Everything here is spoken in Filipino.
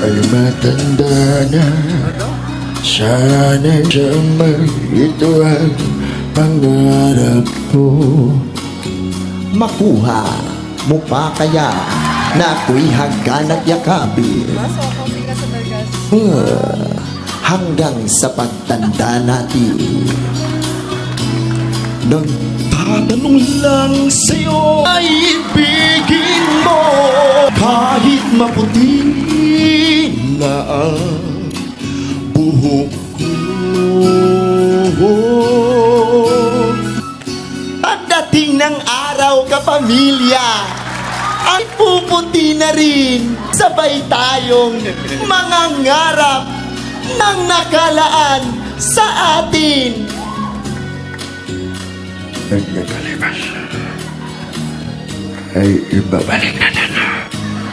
ay matanda na. Sana'y samay ito ang pangarap ko. Makuha mo pa kaya na ako'y hagkan at yakapin hanggang sa pagtanda natin. Nagtatanong lang sa'yo ay ibigin mo kahit maputi na ang buhok ko. Pagdating ng araw, kapamilya, ay puputi na rin. Sabay tayong mangangarap ng nakalaan sa atin. Ang nakalipas ay ibabalik na.